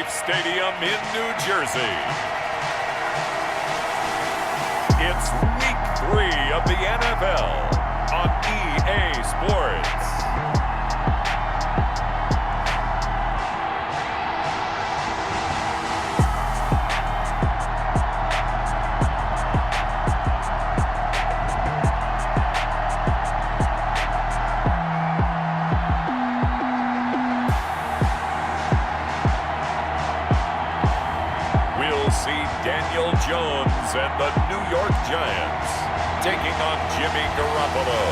MetLife Stadium in New Jersey. It's Week 3 of the NFL on EA Sports. Daniel Jones and the New York Giants taking on Jimmy Garoppolo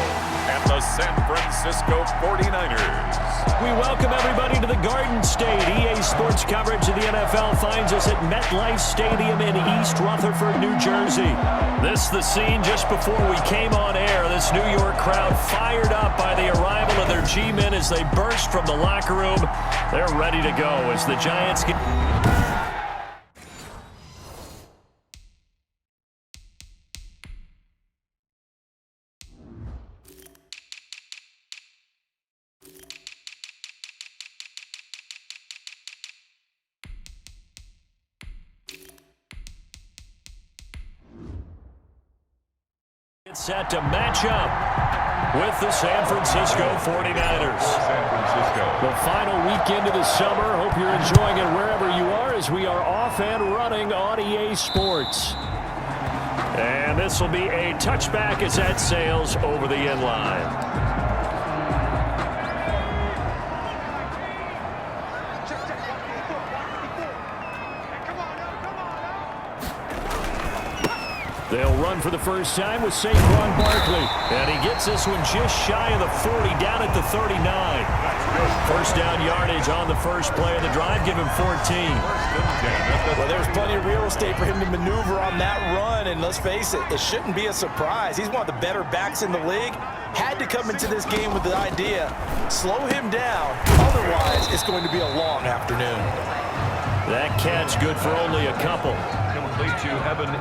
and the San Francisco 49ers. We welcome everybody to the Garden State. EA Sports coverage of the NFL finds us at MetLife Stadium in East Rutherford, New Jersey. This is the scene just before we came on air. This New York crowd fired up by the arrival of their G-men as they burst from the locker room. They're ready to go as the Giants get... set to match up with the San Francisco 49ers. The final weekend of the summer. Hope you're enjoying it wherever you are as we are off and running on EA Sports. And this will be a touchback as that sails over the end line. They'll run for the first time with Saquon Barkley. And he gets this one just shy of the 40, down at the 39. First down yardage on the first play of the drive. Give him 14. Well, there's plenty of real estate for him to maneuver on that run. And let's face it, it shouldn't be a surprise. He's one of the better backs in the league. Had to come into this game with the idea, slow him down. Otherwise, it's going to be a long afternoon. That catch good for only a couple.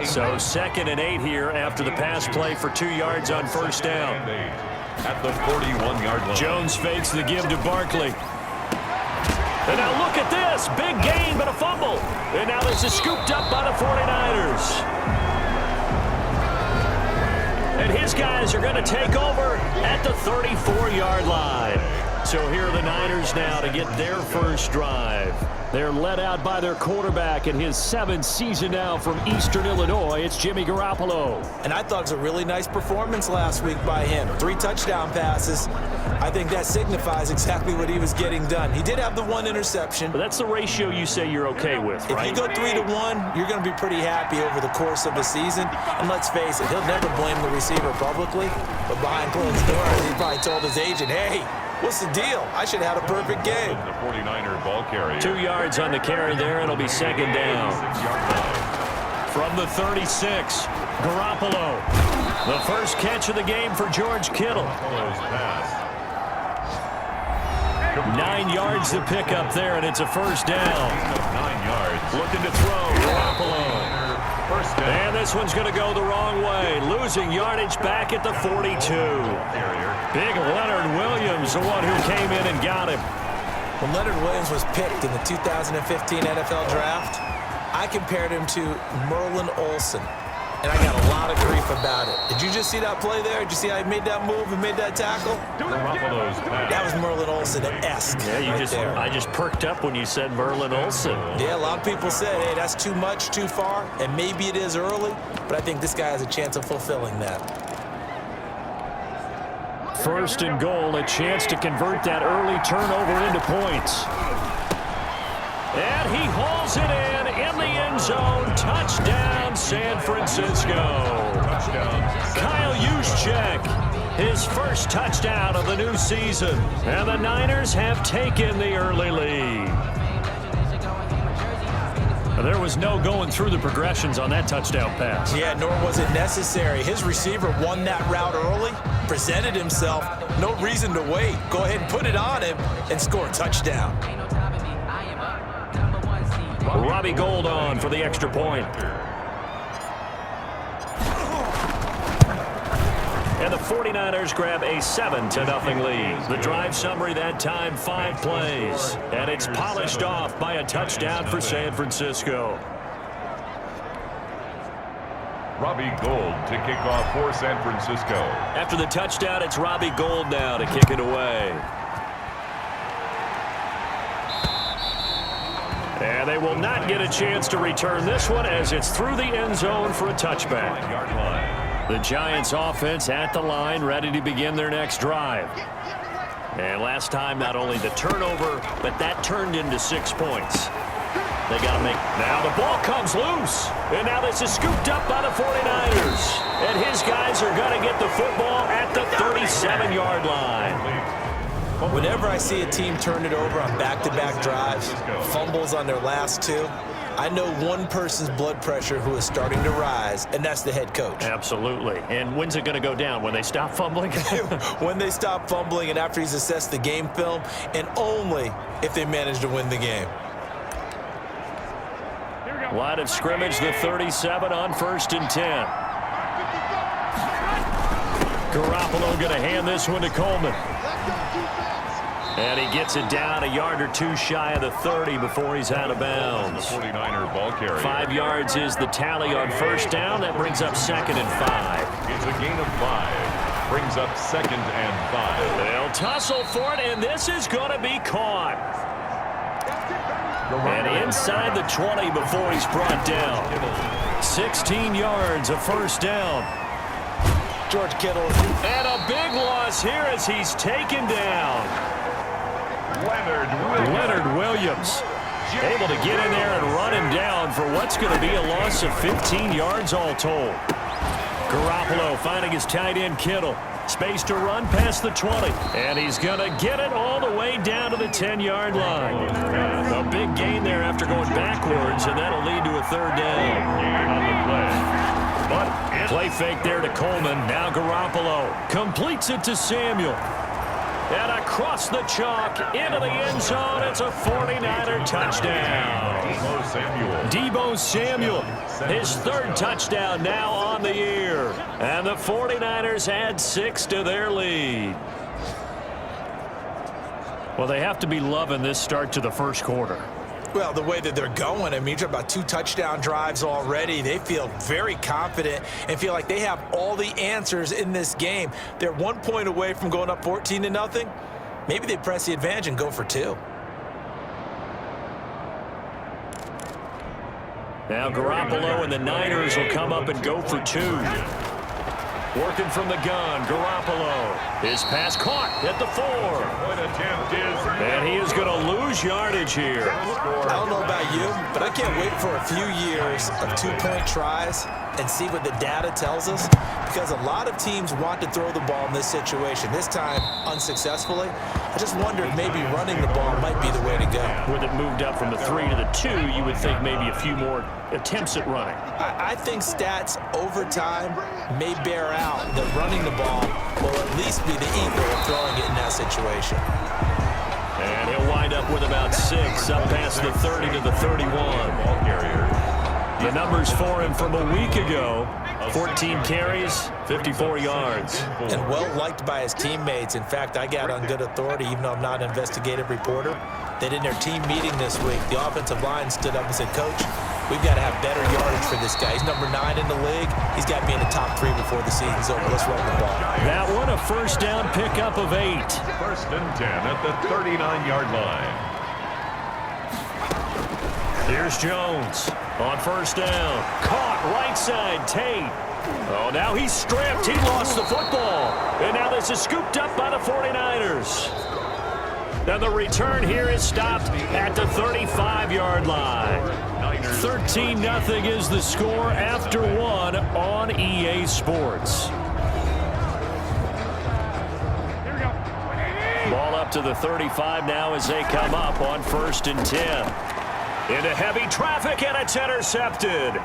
So 2nd and 8 here after the pass play for 2 yards on first down. At the 41-yard line. Jones fakes the give to Barkley. And now look at this. Big gain, but a fumble. And now this is scooped up by the 49ers. And his guys are going to take over at the 34-yard line. So here are the Niners now to get their first drive. They're led out by their quarterback in his 7th season now from Eastern Illinois. It's Jimmy Garoppolo. And I thought it was a really nice performance last week by him. 3 touchdown passes. I think that signifies exactly what he was getting done. He did have the 1 interception. But that's the ratio you say you're okay with, right? If you go 3-1, you're going to be pretty happy over the course of the season. And let's face it, he'll never blame the receiver publicly. But behind closed doors, he probably told his agent, hey, what's the deal? I should have had a perfect game. The 49er ball carrier. 2 yards on the carry there. It'll be 2nd down. From the 36, Garoppolo. The first catch of the game for George Kittle. 9 yards to pick up there, and it's a first down. 9 yards. Looking to throw, Garoppolo. And this one's going to go the wrong way. Losing yardage back at the 42. Big Leonard Williams, the one who came in and got him. When Leonard Williams was picked in the 2015 NFL Draft, I compared him to Merlin Olsen, and I got a lot of grief about it. Did you just see that play there? Did you see how he made that move and made that tackle? That was Merlin Olsen-esque. Yeah, I just perked up when you said Merlin Olsen. Yeah, a lot of people said, hey, that's too much, too far, and maybe it is early, but I think this guy has a chance of fulfilling that. 1st and goal, a chance to convert that early turnover into points. And he hauls it in the end zone. Touchdown, San Francisco. Kyle Juszczyk, his first touchdown of the new season. And the Niners have taken the early lead. There was no going through the progressions on that touchdown pass. Yeah, nor was it necessary. His receiver won that route early, presented himself, no reason to wait. Go ahead and put it on him and score a touchdown. Robbie Gould on for the extra point. And the 49ers grab a 7-0 lead. The drive summary that time, 5 plays. And it's polished off by a touchdown for San Francisco. Robbie Gould to kick off for San Francisco. After the touchdown, it's Robbie Gould now to kick it away. And they will not get a chance to return this one as it's through the end zone for a touchback. The Giants offense at the line, ready to begin their next drive. And last time, not only the turnover, but that turned into 6 points. They got to make. Now the ball comes loose. And now this is scooped up by the 49ers. And his guys are going to get the football at the 37-yard line. Whenever I see a team turn it over on back-to-back drives, fumbles on their last 2, I know one person's blood pressure who is starting to rise, and that's the head coach. Absolutely. And when's it going to go down? When they stop fumbling? When they stop fumbling and after he's assessed the game film, and only if they manage to win the game. Line of scrimmage, the 37 on 1st and 10. Garoppolo going to hand this one to Coleman. And he gets it down a yard or 2 shy of the 30 before he's out of bounds. 49er ball carrier. 5 yards is the tally on 1st down. That brings up 2nd and 5. It's a gain of 5. Brings up 2nd and 5. They'll tussle for it, and this is going to be caught. And inside the 20 before he's brought down. 16 yards, a 1st down. George Kittle. And a big loss here as he's taken down. Leonard Williams able to get in there and run him down for what's going to be a loss of 15 yards all told. Garoppolo finding his tight end Kittle. Space to run past the 20. And he's going to get it all the way down to the 10-yard line. A big gain there after going backwards, and that'll lead to a 3rd down. But play fake there to Coleman. Now Garoppolo completes it to Samuel. And across the chalk into the end zone. It's a 49er touchdown. Deebo Samuel, his 3rd touchdown now on the year. And the 49ers add 6 to their lead. Well, they have to be loving this start to the 1st quarter. Well, the way that they're going, I mean, you're talking about 2 touchdown drives already. They feel very confident and feel like they have all the answers in this game. They're 1 point away from going up 14-0. Maybe they press the advantage and go for 2. Now Garoppolo and the Niners will come up and go for 2. Working from the gun, Garoppolo. His pass caught at the 4. And he is going to lose yardage here. I don't know about you, but I can't wait for a few years of 2-point tries and see what the data tells us, because a lot of teams want to throw the ball in this situation. This time, unsuccessfully. I just wonder if maybe running the ball might be the way to go. With it moved up from the 3 to the 2, you would think maybe a few more attempts at running. I think stats over time may bear out that running the ball will at least be the equal of throwing it in that situation. And he'll wind up with about 6 up past the 30 to the 31. Ball carrier. The numbers for him from a week ago, 14 carries, 54 yards. And well-liked by his teammates. In fact, I got on good authority, even though I'm not an investigative reporter, that in their team meeting this week, the offensive line stood up and said, Coach, we've got to have better yardage for this guy. He's number 9 in the league. He's got to be in the top 3 before the season's over. Let's run the ball. That one, a 1st down pickup of 8. 1st and 10 at the 39-yard line. Here's Jones on 1st down. Caught right side, Tate. Oh, now he's stripped. He lost the football. And now this is scooped up by the 49ers. Now the return here is stopped at the 35-yard line. 13-0 is the score after 1 on EA Sports. Ball up to the 35 now as they come up on 1st and 10. Into heavy traffic, and it's intercepted.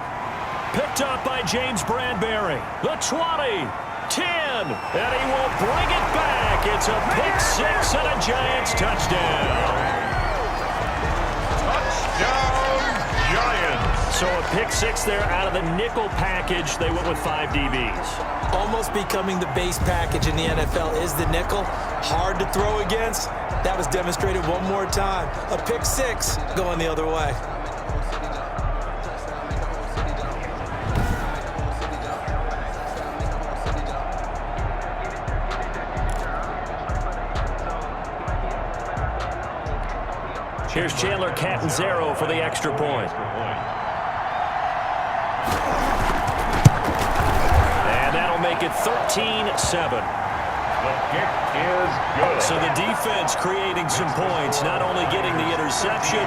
Picked up by James Bradbury. The 20, 10, and he will bring it back. It's a pick 6 and a Giants touchdown. Touchdown, Giants. So a pick six there out of the nickel package. They went with 5 DBs. Almost becoming the base package in the NFL is the nickel. Hard to throw against. That was demonstrated one more time. A pick six going the other way. Here's Chandler Catanzaro for the extra point. And that'll make it 13-7. The kick is good. So the defense creating some points, not only getting the interception,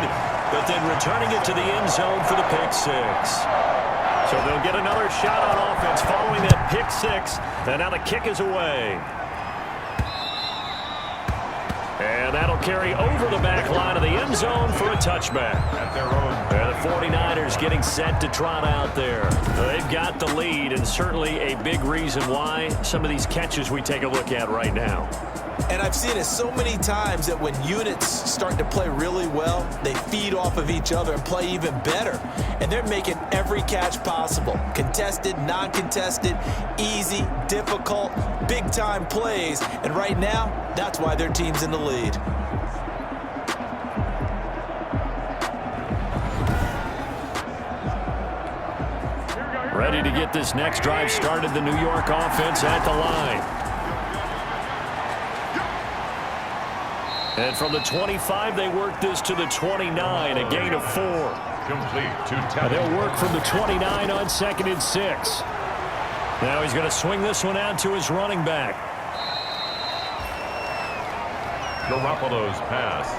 but then returning it to the end zone for the pick six. So they'll get another shot on offense following that pick six. And now the kick is away. And that'll carry over the back line of the end zone for a touchback. At their own. The 49ers getting set to trot out there. They've got the lead, and certainly a big reason why some of these catches we take a look at right now. And I've seen it so many times that when units start to play really well, they feed off of each other and play even better. And they're making every catch possible. Contested, non-contested, easy, difficult, big-time plays. And right now, that's why their team's in the lead. Ready to get this next drive started, the New York offense at the line. And from the 25, they work this to the 29, a gain of 4. Complete to Tevin. They'll work from the 29 on 2nd and 6. Now he's going to swing this one out to his running back. Garoppolo's pass.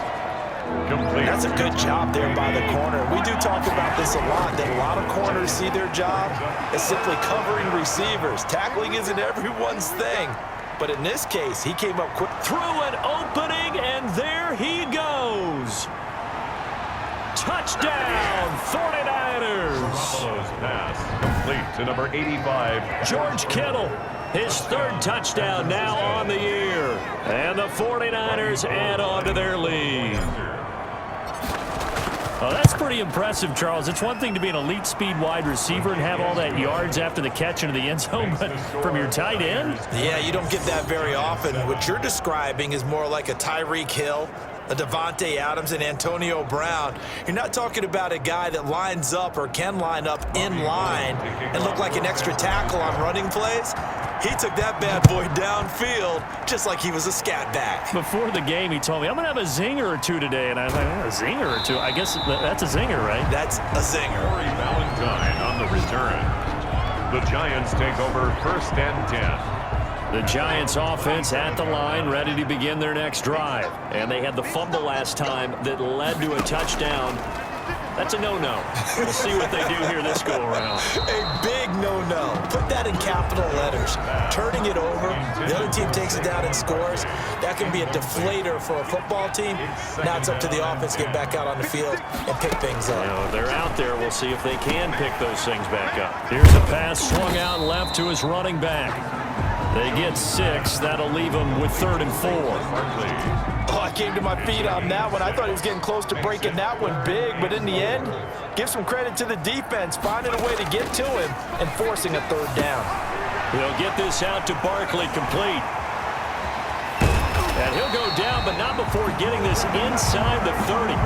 Complete. That's a good job there by the corner. We do talk about this a lot, that a lot of corners see their job as simply covering receivers. Tackling isn't everyone's thing. But in this case, he came up quick. Through an opening, and there he goes. Touchdown, 49ers. Garoppolo's pass. Complete to number 85. George Kittle, his 3rd touchdown now on the year. And the 49ers add on to their lead. Oh, that's pretty impressive, Charles. It's one thing to be an elite speed wide receiver and have all that yards after the catch into the end zone, but from your tight end? Yeah, you don't get that very often. What you're describing is more like a Tyreek Hill, a Devontae Adams, and Antonio Brown. You're not talking about a guy that lines up or can line up in line and look like an extra tackle on running plays. He took that bad boy downfield just like he was a scat back. Before the game, he told me, I'm going to have a zinger or two today. And I was like, a zinger or two? I guess that's a zinger, right? That's a zinger. Corey Valentine on the return. The Giants take over 1st and 10. The Giants offense at the line, ready to begin their next drive. And they had the fumble last time that led to a touchdown. That's a no-no. We'll see what they do here this go-around. A big no-no. Put that in capital letters. Turning it over, the other team takes it down and scores. That can be a deflator for a football team. Now it's up to the offense to get back out on the field and pick things up. You know, they're out there. We'll see if they can pick those things back up. Here's a pass swung out left to his running back. They get 6. That'll leave them with 3rd and 4. Oh, I came to my feet on that one. I thought he was getting close to breaking that one big, but in the end, give some credit to the defense, finding a way to get to him and forcing a 3rd down. They'll get this out to Barkley, complete. And he'll go down, but not before getting this inside the 30.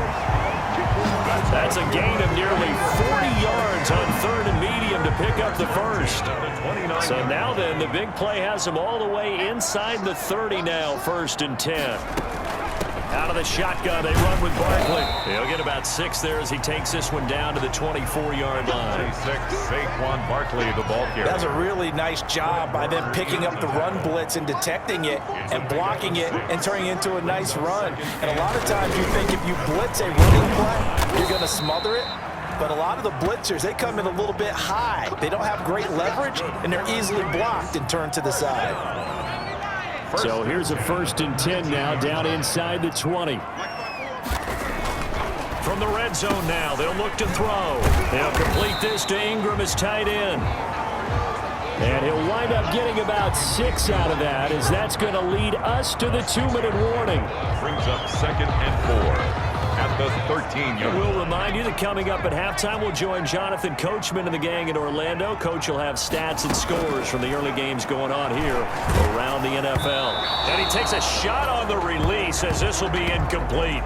That's a gain of nearly 40 yards on 3rd and medium to pick up the 1st. So now then, the big play has him all the way inside the 30 now, 1st and 10. Out of the shotgun, they run with Barkley. He'll get about 6 there as he takes this one down to the 24-yard line. 6, Saquon Barkley, the ball carrier. That was a really nice job by them picking up the run blitz and detecting it and blocking it and turning it into a nice run. And a lot of times you think if you blitz a running play, you're going to smother it. But a lot of the blitzers, they come in a little bit high. They don't have great leverage, and they're easily blocked and turned to the side. So here's a 1st and 10 now, down inside the 20. From the red zone now, they'll look to throw. They'll complete this to Ingram as tight end. And he'll wind up getting about 6 out of that, as that's going to lead us to the 2-minute warning. Brings up 2nd and 4. at the 13-yard line. We'll remind you that coming up at halftime, we'll join Jonathan Coachman and the gang in Orlando. Coach will have stats and scores from the early games going on here around the NFL. And he takes a shot on the release as this will be incomplete.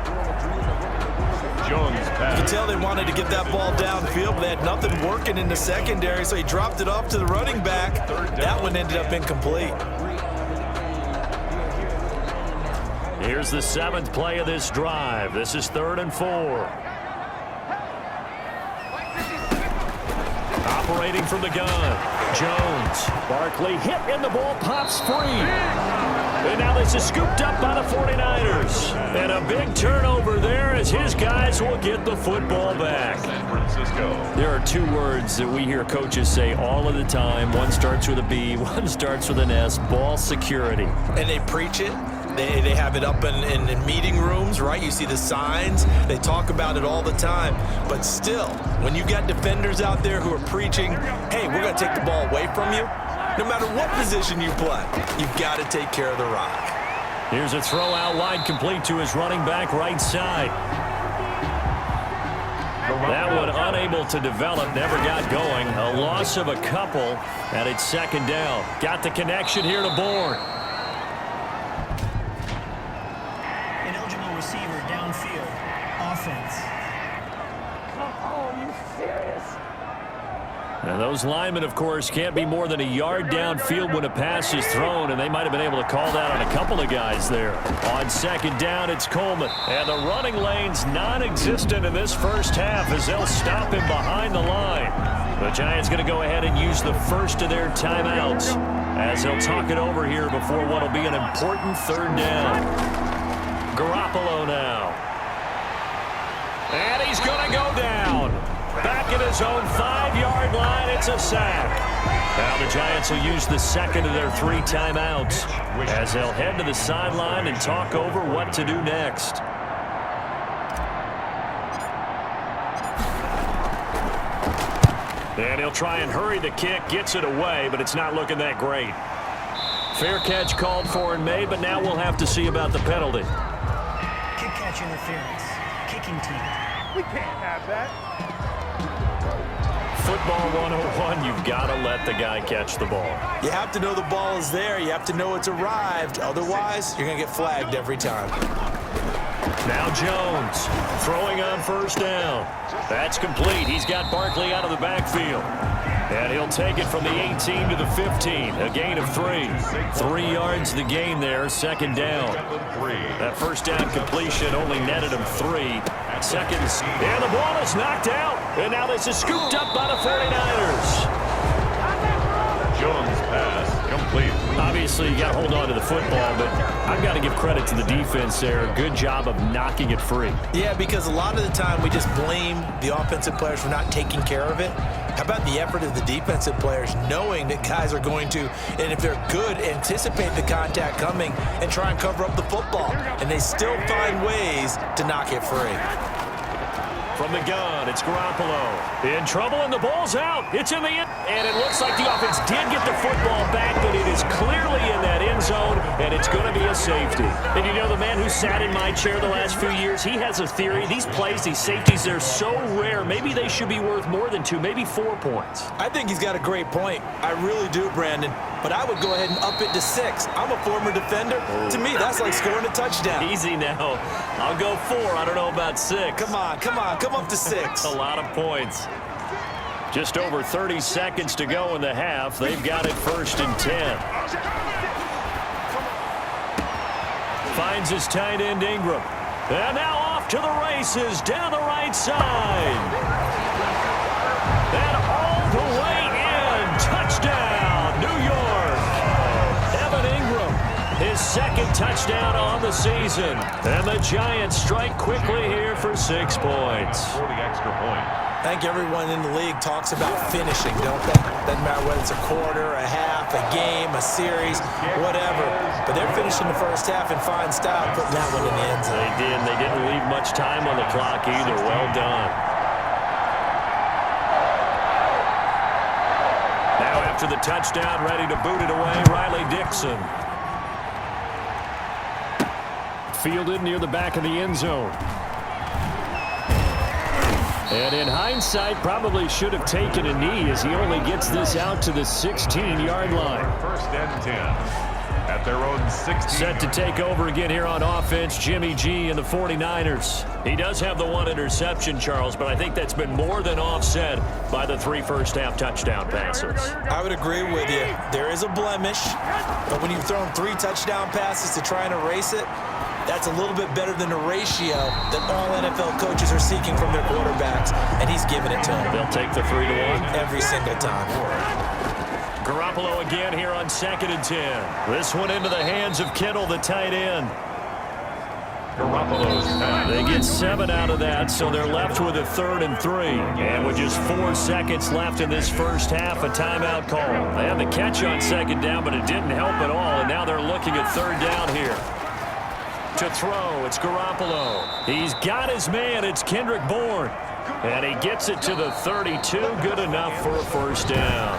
Jones pass. You can tell they wanted to get that ball downfield, but they had nothing working in the secondary, so he dropped it off to the running back. That one ended up incomplete. Here's the 7th play of this drive. This is 3rd and 4. Operating from the gun. Jones. Barkley hit and the ball pops free. And now this is scooped up by the 49ers. And a big turnover there as his guys will get the football back. San Francisco. There are 2 words that we hear coaches say all of the time. One starts with a B, one starts with an S. Ball security. And they preach it. They have it up in meeting rooms, right? You see the signs. They talk about it all the time. But still, when you got defenders out there who are preaching, hey, we're going to take the ball away from you, no matter what position you play, you've got to take care of the rock. Here's a throw out wide, complete to his running back right side. That one unable to develop, never got going. A loss of a couple, and it's 2nd down. Got the connection here to Bourne. Ineligible receiver downfield. Offense. And those linemen, of course, can't be more than a yard downfield when a pass is thrown, and they might have been able to call that on a couple of guys there. On 2nd down, it's Coleman. And the running lane's non-existent in this first half as they'll stop him behind the line. The Giants going to go ahead and use the first of their timeouts as they'll talk it over here before what will be an important 3rd down. Garoppolo now. And he's going to go down. Back at his own 5-yard line, it's a sack. Now the Giants will use the 2nd of their 3 timeouts as they'll head to the sideline and talk over what to do next. And he'll try and hurry the kick, gets it away, but it's not looking that great. Fair catch called for and made, but now we'll have to see about the penalty. Kick catch interference. Kicking team. We can't have that. Football 101, you've got to let the guy catch the ball. You have to know the ball is there. You have to know it's arrived. Otherwise, you're going to get flagged every time. Now Jones throwing on 1st down. That's complete. He's got Barkley out of the backfield. And he'll take it from the 18 to the 15. A gain of 3. 3 yards the gain there, 2nd down. That 1st down completion only netted him 3 seconds. And the ball is knocked out. And now this is scooped up by the 49ers. Jones pass complete. Obviously, you got to hold on to the football, but I've got to give credit to the defense there. Good job of knocking it free. Yeah, because a lot of the time we just blame the offensive players for not taking care of it. How about the effort of the defensive players knowing that guys are going to, and if they're good, anticipate the contact coming and try and cover up the football. And they still find ways to knock it free. From the gun, it's Garoppolo. In trouble, and the ball's out. It's in the end. And it looks like the offense did get the football back, but it is clearly in that end zone, and it's going to be a safety. And you know, the man who sat in my chair the last few years, he has a theory. These plays, these safeties, they're so rare. Maybe they should be worth more than 2, maybe 4 points. I think he's got a great point. I really do, Brandon. But I would go ahead and up it to 6. I'm a former defender. To me, that's like scoring a touchdown. Easy now. I'll go 4. I don't know about 6. Come on. Come up to 6. A lot of points. Just over 30 seconds to go in the half. They've got it 1st and 10. Finds his tight end Ingram. And now off to the races down the right side. And all the way in. Touchdown, New York. Evan Ingram, his 2nd touchdown on the season. And the Giants strike quickly here for 6 points. For the extra point. I think everyone in the league talks about finishing, don't they? Doesn't matter whether it's a quarter, a half, a game, a series, whatever. But they're finishing the first half in fine style, putting that one in the end zone. They did. They didn't leave much time on the clock either. Well done. Now after the touchdown, ready to boot it away, Riley Dixon. Fielded near the back of the end zone. And in hindsight, probably should have taken a knee as he only gets this out to the 16-yard line. First and 10. At their own 16. Set to take over again here on offense, Jimmy G and the 49ers. He does have the one interception, Charles, but I think that's been more than offset by the 3 first-half touchdown passes. I would agree with you. There is a blemish, but when you've thrown 3 touchdown passes to try and erase it, that's a little bit better than the ratio that all NFL coaches are seeking from their quarterbacks, and he's giving it to them. They'll take the 3-1 every single time. Garoppolo again here on 2nd and 10. This one into the hands of Kittle, the tight end. Garoppolo's pass. They get 7 out of that, so they're left with a 3rd and 3. And with just 4 seconds left in this first half, a timeout call. They had the catch on 2nd down, but it didn't help at all, and now they're looking at 3rd down here. To throw, it's Garoppolo. He's got his man, it's Kendrick Bourne. And he gets it to the 32, good enough for a first down.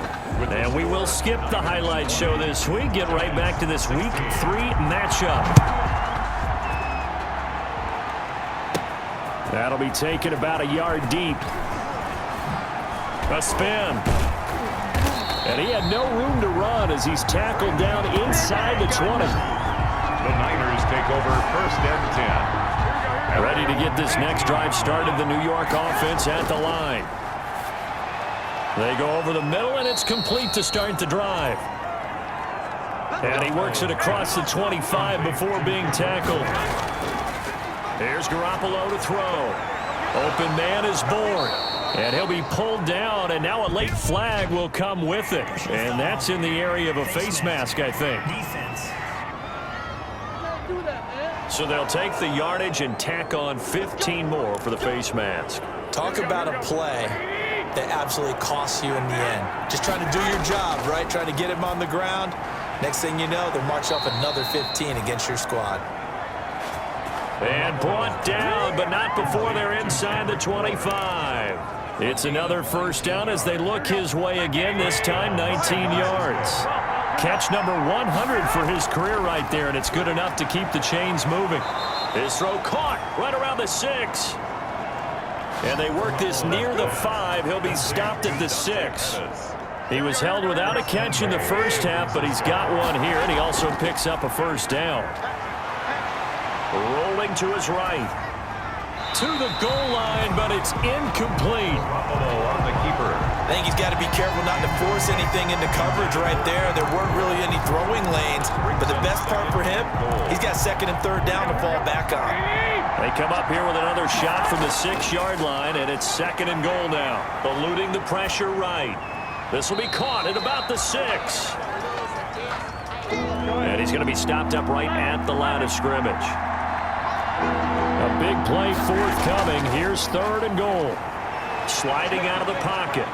And we will skip the highlight show this week, get right back to this Week 3 matchup. That'll be taken about a yard deep. A spin. And he had no room to run as he's tackled down inside the 20. The Niners take over 1st and 10. Ready to get this next drive started, the New York offense at the line. They go over the middle, and it's complete to start the drive. And he works it across the 25 before being tackled. Here's Garoppolo to throw. Open man is Bourne. And he'll be pulled down, and now a late flag will come with it. And that's in the area of a face mask, I think. Defense. So they'll take the yardage and tack on 15 more for the face mask. Talk about a play that absolutely costs you in the end. Just trying to do your job, right? Trying to get him on the ground. Next thing you know, they'll march off another 15 against your squad. And brought down, but not before they're inside the 25. It's another first down as they look his way again, this time 19 yards. Catch number 100 for his career right there, and it's good enough to keep the chains moving. His throw caught right around the 6. And they work this near the 5. He'll be stopped at the 6. He was held without a catch in the first half, but he's got one here, and he also picks up a first down. Rolling to his right. To the goal line, but it's incomplete. Garoppolo on the keeper. I think he's got to be careful not to force anything into coverage right there. There weren't really any throwing lanes, but the best part for him, he's got 2nd and 3rd down to fall back on. They come up here with another shot from the 6-yard line, and it's 2nd and goal now. Eluding the pressure right. This will be caught at about the 6. And he's going to be stopped up right at the line of scrimmage. A big play forthcoming. Here's 3rd and goal. Sliding out of the pocket.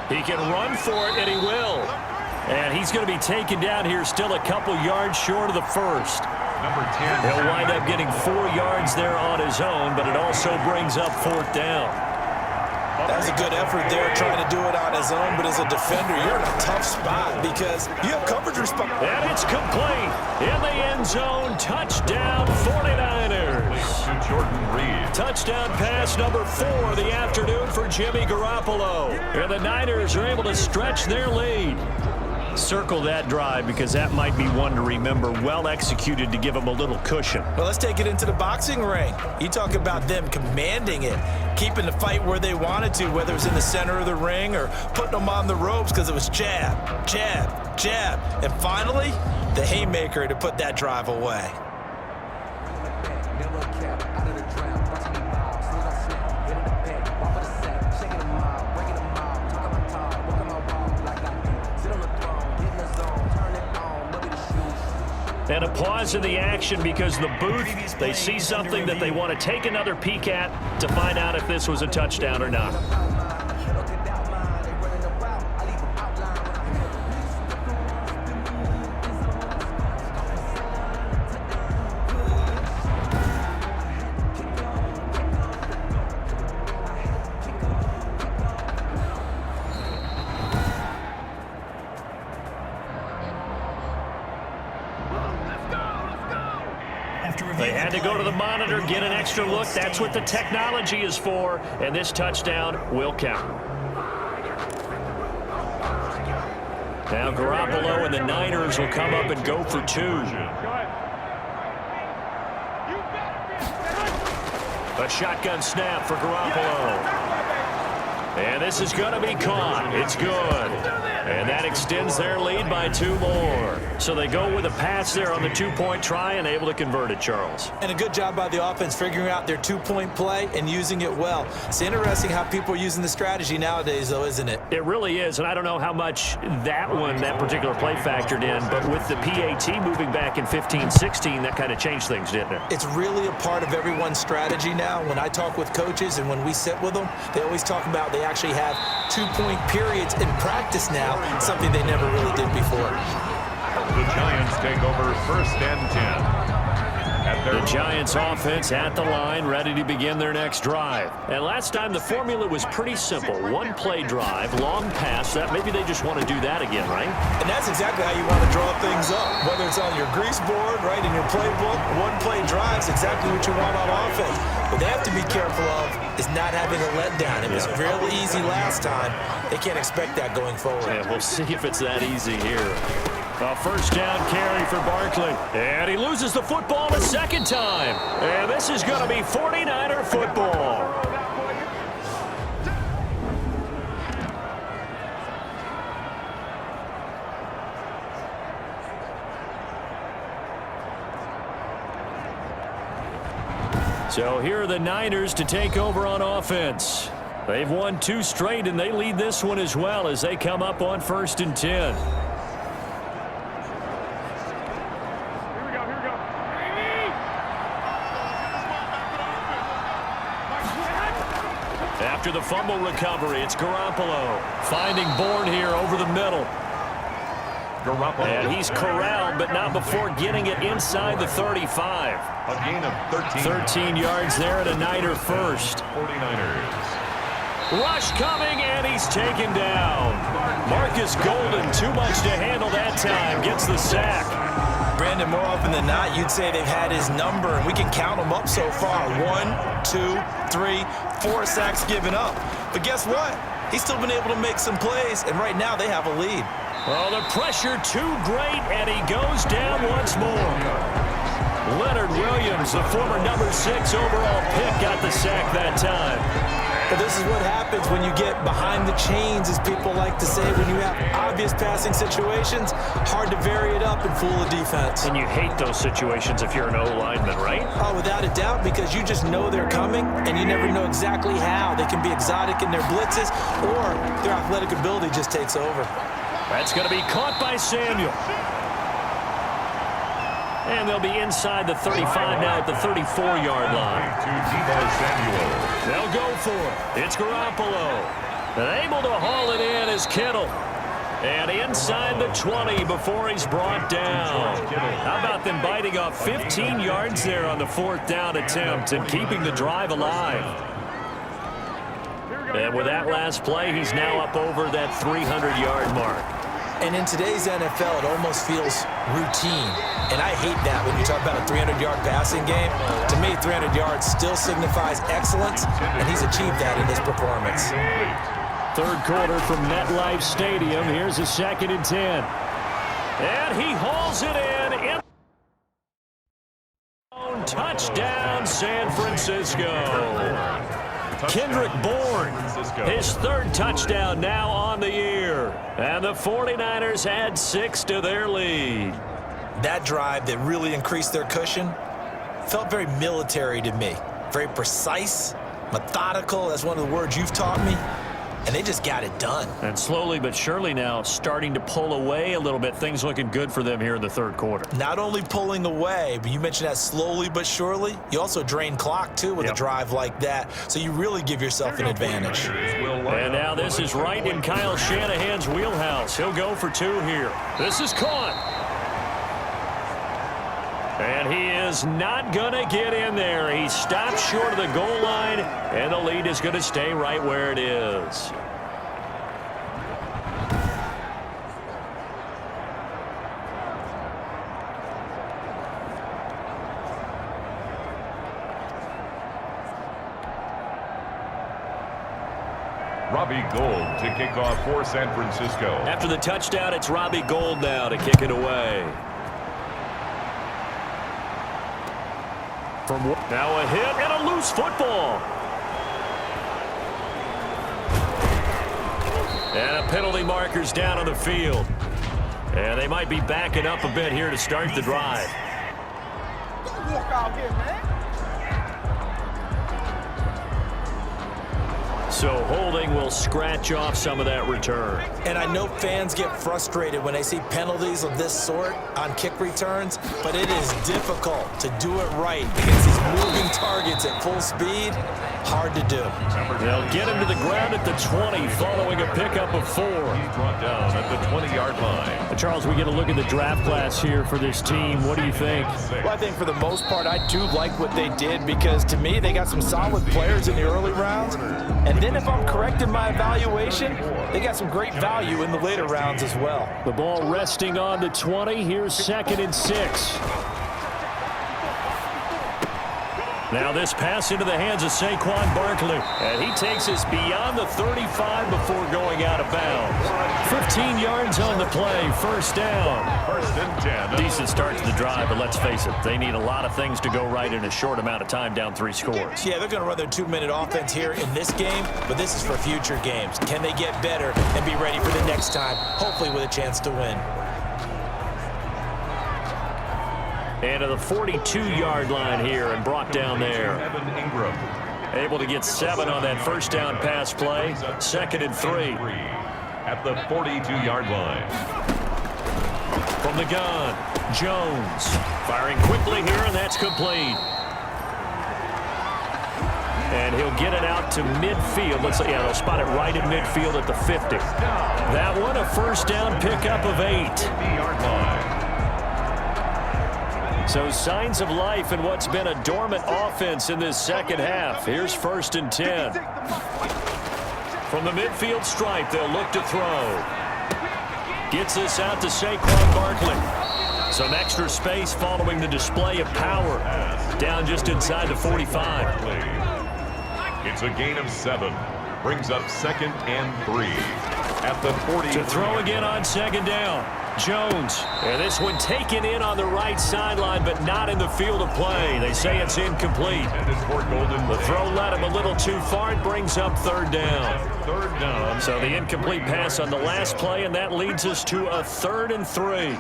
He can run for it, and he will. And he's going to be taken down here still a couple yards short of the first. Number 10. He'll wind up getting 4 yards there on his own, but it also brings up 4th down. That was a good effort there trying to do it on his own, but as a defender, you're in a tough spot because you have coverage responsibility. And it's complete. In the end zone, touchdown 49ers. To Jordan Reed. Touchdown pass number 4 of the afternoon for Jimmy Garoppolo. And the Niners are able to stretch their lead. Circle that drive because that might be one to remember. Well executed to give them a little cushion. Well, let's take it into the boxing ring. You talk about them commanding it, keeping the fight where they wanted to, whether it was in the center of the ring or putting them on the ropes because it was jab, jab, jab. And finally, the haymaker to put that drive away. And a pause in the action because the booth, they see something that they want to take another peek at to find out if this was a touchdown or not. They had to go to the monitor, get an extra look. That's what the technology is for, and this touchdown will count. Now Garoppolo and the Niners will come up and go for 2. A shotgun snap for Garoppolo. And this is going to be caught. It's good. And that extends their lead by 2 more. So they go with a pass there on the 2-point try and able to convert it, Charles. And a good job by the offense figuring out their 2-point play and using it well. It's interesting how people are using the strategy nowadays, though, isn't it? It really is, and I don't know how much that particular play factored in, but with the PAT moving back in 15-16, that kind of changed things, didn't it? It's really a part of everyone's strategy now. When I talk with coaches and when we sit with them, they always talk about they actually have 2-point periods in practice now, something they never really did before. The Giants take over 1st and 10. The Giants offense at the line, ready to begin their next drive. And last time the formula was pretty simple. 1-play drive, long pass. That maybe they just want to do that again, right? And that's exactly how you want to draw things up. Whether it's on your grease board, right, in your playbook, 1-play drive is exactly what you want on offense. What they have to be careful of is not having a letdown. It was real easy last time. They can't expect that going forward. Yeah, we'll see if it's that easy here. A 1st down carry for Barkley. And he loses the football a 2nd time. And this is going to be 49er football. So here are the Niners to take over on offense. They've won 2 straight, and they lead this one as well as they come up on 1st and 10. After the fumble recovery, it's Garoppolo finding Bourne here over the middle. Garoppolo. And he's corralled, but not before getting it inside the 35. A gain of 13 yards there and a Niner first. 49ers. Rush coming, and he's taken down. Marcus Golden, too much to handle that time, gets the sack. Brandon, more often than not, you'd say they've had his number, and we can count them up so far. 1, 2, 3, 4 sacks given up. But guess what? He's still been able to make some plays, and right now they have a lead. Oh, the pressure too great, and he goes down once more. Leonard Williams, the former number 6 overall pick, got the sack that time. But this is what happens when you get behind the chains, as people like to say. When you have obvious passing situations, hard to vary it up and fool the defense. And you hate those situations if you're an O-lineman, right? Oh, without a doubt, because you just know they're coming, and you never know exactly how. They can be exotic in their blitzes, or their athletic ability just takes over. That's going to be caught by Samuel. And they'll be inside the 35 now at the 34-yard line. To Deebo Samuel. They'll go for it. It's Garoppolo. And able to haul it in is Kittle. And inside the 20 before he's brought down. How about them biting off 15 yards there on the 4th down attempt and keeping the drive alive? And with that last play, he's now up over that 300-yard mark. And in today's NFL, it almost feels routine. And I hate that when you talk about a 300-yard passing game. To me, 300 yards still signifies excellence, and he's achieved that in this performance. 3rd quarter from MetLife Stadium. Here's a 2nd and 10. And he hauls it in. Touchdown, San Francisco. Kendrick Bourne, his 3rd touchdown now on the year. And the 49ers add 6 to their lead. That drive that really increased their cushion felt very military to me. Very precise, methodical. That's one of the words you've taught me. And they just got it done. And slowly but surely now starting to pull away a little bit. Things looking good for them here in the 3rd quarter. Not only pulling away, but you mentioned that slowly but surely. You also drain clock, too, with a drive like that. So you really give yourself an advantage. And now this is right in Kyle Shanahan's wheelhouse. He'll go for 2 here. This is caught. And he is not going to get in there. He stops short of the goal line, and the lead is going to stay right where it is. Robbie Gould to kick off for San Francisco. After the touchdown, it's Robbie Gould now to kick it away. Now a hit and a loose football. And a penalty marker's down on the field. And they might be backing up a bit here to start the drive. Don't walk out here, man. So holding will scratch off some of that return. And I know fans get frustrated when they see penalties of this sort on kick returns, but it is difficult to do it right against these moving targets at full speed. Hard to do. They'll get him to the ground at the 20 following a pickup of 4. He's brought down at the 20-yard line. Charles, we get a look at the draft class here for this team. What do you think? Well, I think for the most part, I do like what they did because, to me, they got some solid players in the early rounds. And then if I'm correct in my evaluation, they got some great value in the later rounds as well. The ball resting on the 20. Here's 2nd and 6. Now this pass into the hands of Saquon Barkley. And he takes us beyond the 35 before going out of bounds. 15 yards on the play. First down. 1st and 10. Decent start to the drive, but let's face it, they need a lot of things to go right in a short amount of time, down 3 scores. Yeah, they're going to run their 2-minute offense here in this game, but this is for future games. Can they get better and be ready for the next time, hopefully with a chance to win? And to the 42-yard line here and brought down there. Evan Ingram. Able to get 7 on that first down pass play. 2nd and 3. At the 42-yard line. From the gun, Jones. Firing quickly here, and that's complete. And he'll get it out to midfield. They'll spot it right in midfield at the 50. That one, a first down pickup of 8. 50-yard line. So signs of life in what's been a dormant offense in this second half. Here's 1st and 10. From the midfield stripe, they'll look to throw. Gets this out to Saquon Barkley. Some extra space following the display of power. Down just inside the 45. It's a gain of 7. Brings up 2nd and 3. At the 40. To throw again on 2nd down. Jones. And this one taken in on the right sideline, but not in the field of play. They say it's incomplete. The throw led him a little too far. It brings up 3rd down. 3rd down. So the incomplete pass on the last play, and that leads us to a 3rd and 3.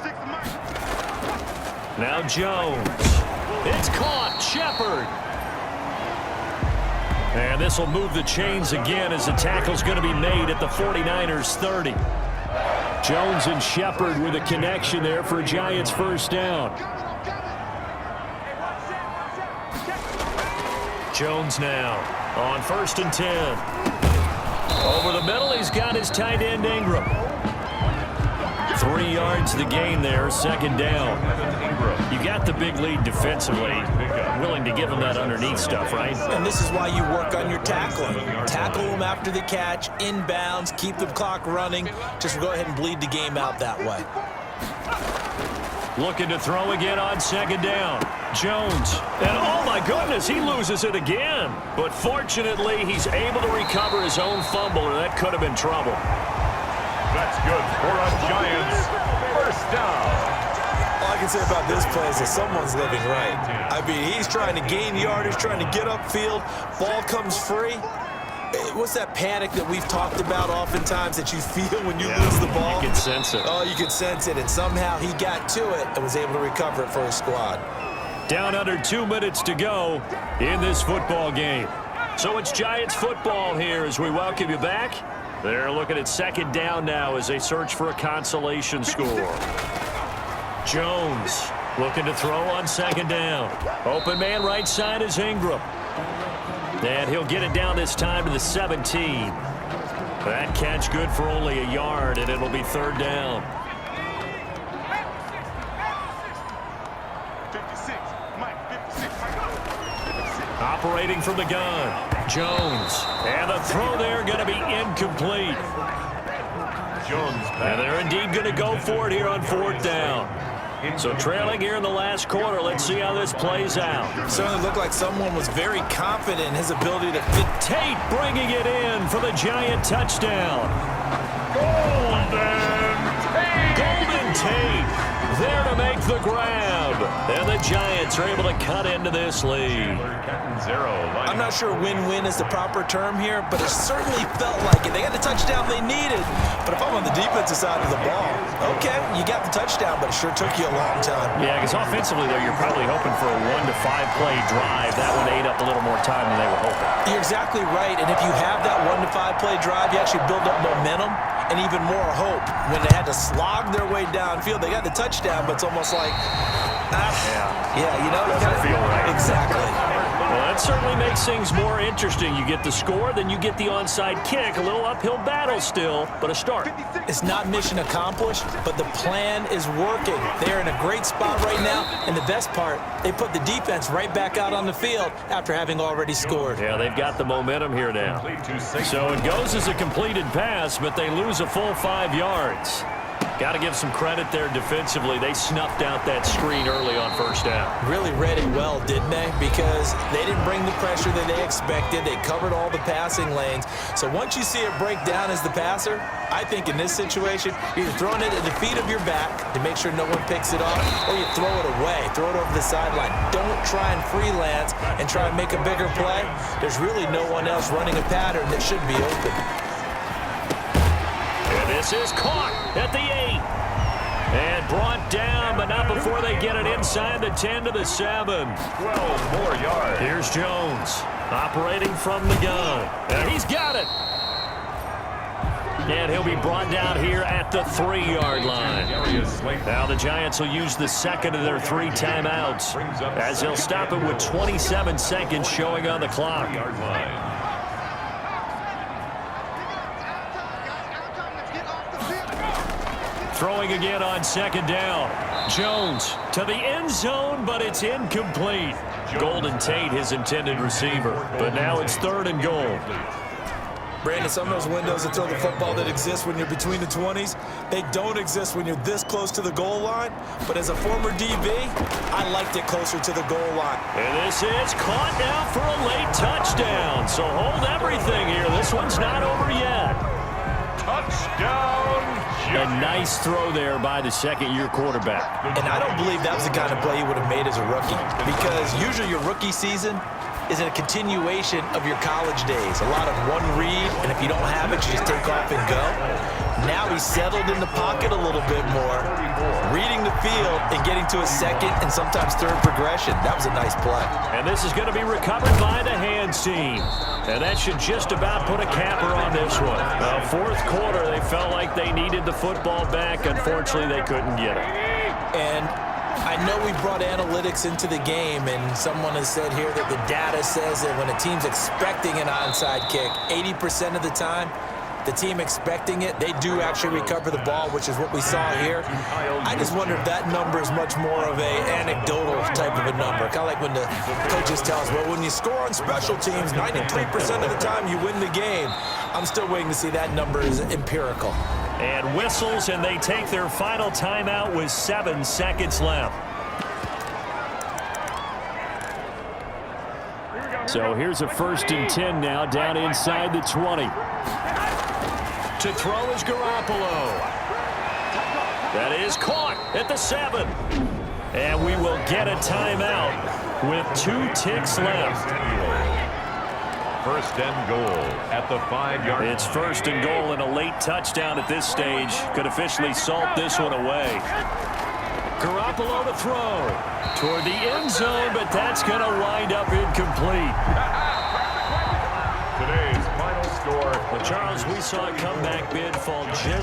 Now Jones. It's caught. Shepard. And this will move the chains again as the tackle's going to be made at the 49ers 30. Jones and Shepard with a connection there for a Giants first down. Jones now on 1st and 10. Over the middle, he's got his tight end Ingram. 3 yards to the gain there, 2nd down. You got the big lead defensively. Willing to give him that underneath stuff, right? And this is why you work on your tackling. Tackle them after the catch, inbounds, keep the clock running. Just go ahead and bleed the game out that way. Looking to throw again on 2nd down. Jones. And oh my goodness, he loses it again. But fortunately, he's able to recover his own fumble, or that could have been trouble. That's good for a Giants first down. All I can say about this play is that someone's living right. I mean, he's trying to gain yardage, trying to get upfield. Ball comes free. What's that panic that we've talked about oftentimes that you feel when you lose the ball? You can sense it. Oh, you can sense it. And somehow he got to it and was able to recover it for his squad. Down under 2 minutes to go in this football game. So it's Giants football here as we welcome you back. They're looking at 2nd down now as they search for a consolation score. Jones looking to throw on 2nd down. Open man right side is Ingram. And he'll get it down this time to the 17. That catch good for only a yard, and it'll be 3rd down. Operating from the gun, Jones. And the throw there going to be incomplete. Jones. And they're indeed going to go for it here on 4th down. So trailing here in the last quarter. Let's see how this plays out. Certainly looked like someone was very confident in his ability to fit. Tate bringing it in for the Giant touchdown. Golden Tate there to make the grab. And the Giants are able to cut into this lead. I'm not sure win-win is the proper term here, but it certainly felt like it. They got the touchdown they needed. But if I'm on the defensive side of the ball, okay, you got the touchdown, but it sure took you a long time. Yeah, because offensively, though, you're probably hoping for a 1 to 5 play drive. That one ate up a little more time than they were hoping. You're exactly right. And if you have that 1 to 5 play drive, you actually build up momentum and even more hope. When they had to slog their way downfield, they got the touchdown, but it's almost like, you know, doesn't feel right. Exactly. Well, that certainly makes things more interesting. You get the score, then you get the onside kick. A little uphill battle still, but a start. It's not mission accomplished, but the plan is working. They're in a great spot right now, and the best part, they put the defense right back out on the field after having already scored. Yeah, they've got the momentum here now. So it goes as a completed pass, but they lose a full 5 yards. Got to give some credit there defensively. They snuffed out that screen early on first down. Really read it well, didn't they? Because they didn't bring the pressure that they expected. They covered all the passing lanes. So once you see it break down as the passer, I think in this situation, you're throwing it at the feet of your back to make sure no one picks it off, or you throw it away, throw it over the sideline. Don't try and freelance and try and make a bigger play. There's really no one else running a pattern that should be open. This is caught at the 8. And brought down, but not before they get it inside the 10 to the 7. 12 more yards. Here's Jones operating from the gun. And he's got it. And he'll be brought down here at the 3-yard line. Now the Giants will use the second of their 3 timeouts as they'll stop it with 27 seconds showing on the clock. Throwing again on second down. Jones to the end zone, but it's incomplete. Golden Tate, his intended receiver. But now it's 3rd and goal. Brandon, some of those windows to throw the football that exist when you're between the 20s, they don't exist when you're this close to the goal line. But as a former DB, I liked it closer to the goal line. And this is caught now for a late touchdown. So hold everything here. This one's not over yet. Touchdown. A nice throw there by the second-year quarterback. And I don't believe that was the kind of play he would have made as a rookie, because usually your rookie season is a continuation of your college days. A lot of one read, and if you don't have it, you just take off and go. Now he's settled in the pocket a little bit more, reading the field and getting to a second and sometimes third progression. That was a nice play. And this is going to be recovered by the hands team. And that should just about put a capper on this one. Fourth quarter, they felt like they needed the football back. Unfortunately, they couldn't get it. And I know we brought analytics into the game, and someone has said here that the data says that when a team's expecting an onside kick, 80% of the time, the team expecting it, they do actually recover the ball, which is what we saw here. I just wonder if that number is much more of a anecdotal type of a number. Kind of like when the coaches tell us, well, when you score on special teams, 93% of the time you win the game. I'm still waiting to see that number is empirical. And whistles, and they take their final timeout with 7 seconds left. So here's a 1st and 10 now, down inside the 20. To throw is Garoppolo. That is caught at the 7. And we will get a timeout with 2 ticks left. 1st and goal at the 5-yard line. It's 1st and goal, and a late touchdown at this stage could officially salt this one away. Garoppolo to throw toward the end zone, but that's going to wind up incomplete. Today's final score. Well, Charles, we saw a comeback bid fall just